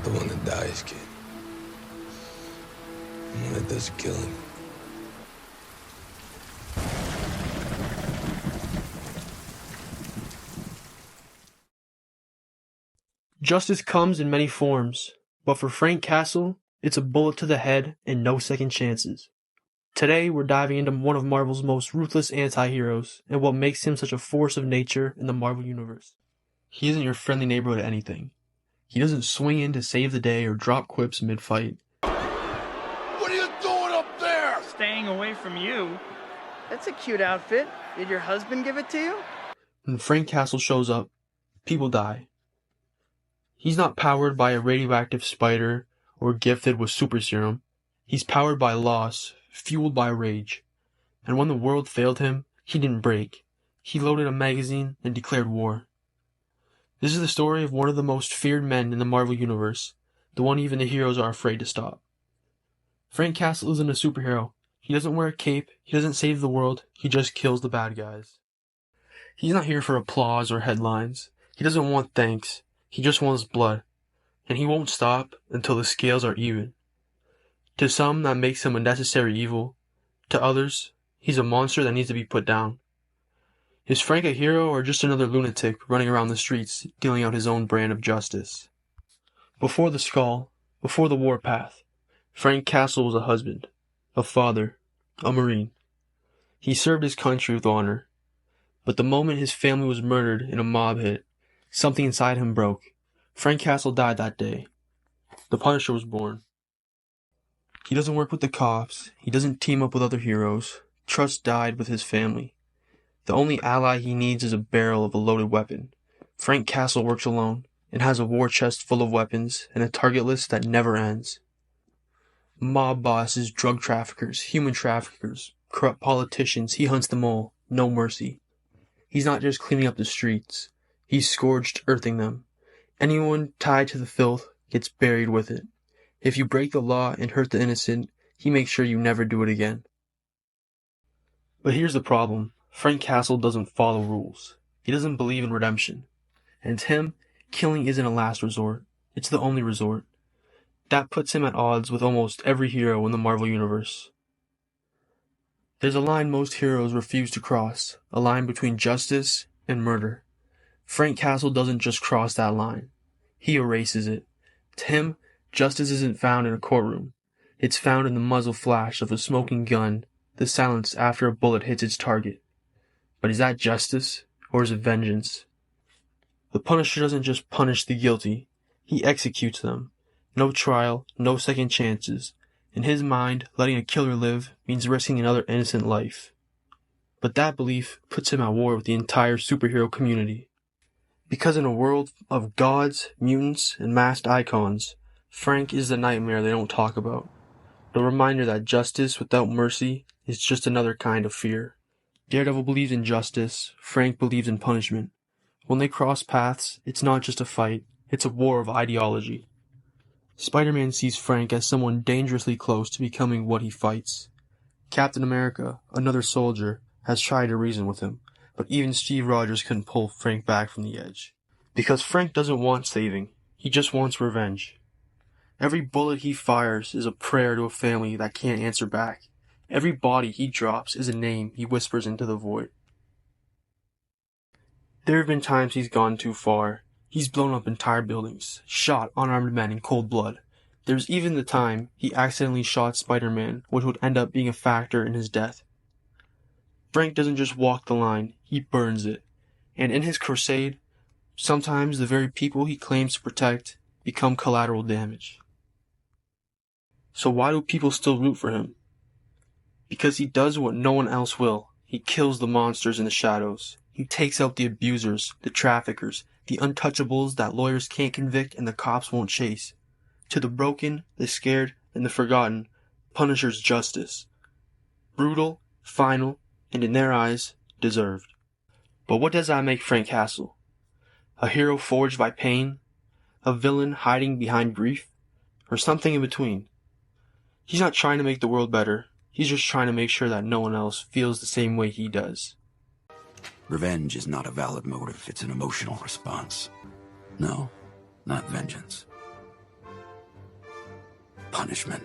not the one that dies, kid. I'm the one that does the killing. Justice comes in many forms, but for Frank Castle, it's a bullet to the head and no second chances. Today, we're diving into one of Marvel's most ruthless anti-heroes and what makes him such a force of nature in the Marvel Universe. He isn't your friendly neighborhood anything. He doesn't swing in to save the day or drop quips mid-fight. What are you doing up there? Staying away from you. That's a cute outfit. Did your husband give it to you? When Frank Castle shows up, people die. He's not powered by a radioactive spider or gifted with super serum. He's powered by loss, fueled by rage. And when the world failed him, he didn't break. He loaded a magazine and declared war. This is the story of one of the most feared men in the Marvel Universe, the one even the heroes are afraid to stop. Frank Castle isn't a superhero. He doesn't wear a cape, he doesn't save the world, he just kills the bad guys. He's not here for applause or headlines. He doesn't want thanks. He just wants blood, and he won't stop until the scales are even. To some, that makes him a necessary evil. To others, he's a monster that needs to be put down. Is Frank a hero or just another lunatic running around the streets dealing out his own brand of justice? Before the skull, before the warpath, Frank Castle was a husband, a father, a Marine. He served his country with honor. But the moment his family was murdered in a mob hit, something inside him broke. Frank Castle died that day. The Punisher was born. He doesn't work with the cops. He doesn't team up with other heroes. Trust died with his family. The only ally he needs is a barrel of a loaded weapon. Frank Castle works alone and has a war chest full of weapons and a target list that never ends. Mob bosses, drug traffickers, human traffickers, corrupt politicians, he hunts them all. No mercy. He's not just cleaning up the streets. He's scourged earthing them. Anyone tied to the filth gets buried with it. If you break the law and hurt the innocent, he makes sure you never do it again. But here's the problem. Frank Castle doesn't follow rules. He doesn't believe in redemption. And to him, killing isn't a last resort. It's the only resort. That puts him at odds with almost every hero in the Marvel Universe. There's a line most heroes refuse to cross, a line between justice and murder. Frank Castle doesn't just cross that line. He erases it. To him, justice isn't found in a courtroom. It's found in the muzzle flash of a smoking gun, the silence after a bullet hits its target. But is that justice, or is it vengeance? The Punisher doesn't just punish the guilty. He executes them. No trial, no second chances. In his mind, letting a killer live means risking another innocent life. But that belief puts him at war with the entire superhero community. Because in a world of gods, mutants, and masked icons, Frank is the nightmare they don't talk about. The reminder that justice without mercy is just another kind of fear. Daredevil believes in justice, Frank believes in punishment. When they cross paths, it's not just a fight, it's a war of ideology. Spider-Man sees Frank as someone dangerously close to becoming what he fights. Captain America, another soldier, has tried to reason with him, but even Steve Rogers couldn't pull Frank back from the edge. Because Frank doesn't want saving, he just wants revenge. Every bullet he fires is a prayer to a family that can't answer back. Every body he drops is a name he whispers into the void. There have been times he's gone too far. He's blown up entire buildings, shot unarmed men in cold blood. There's even the time he accidentally shot Spider-Man, which would end up being a factor in his death. Frank doesn't just walk the line, he burns it. And in his crusade, sometimes the very people he claims to protect become collateral damage. So why do people still root for him? Because he does what no one else will. He kills the monsters in the shadows. He takes out the abusers, the traffickers, the untouchables that lawyers can't convict and the cops won't chase. To the broken, the scared, and the forgotten, Punisher's justice. Brutal, final, and in their eyes, deserved. But what does that make Frank Castle? A hero forged by pain? A villain hiding behind grief? Or something in between? He's not trying to make the world better. He's just trying to make sure that no one else feels the same way he does. Revenge is not a valid motive, it's an emotional response. No, not vengeance. punishment.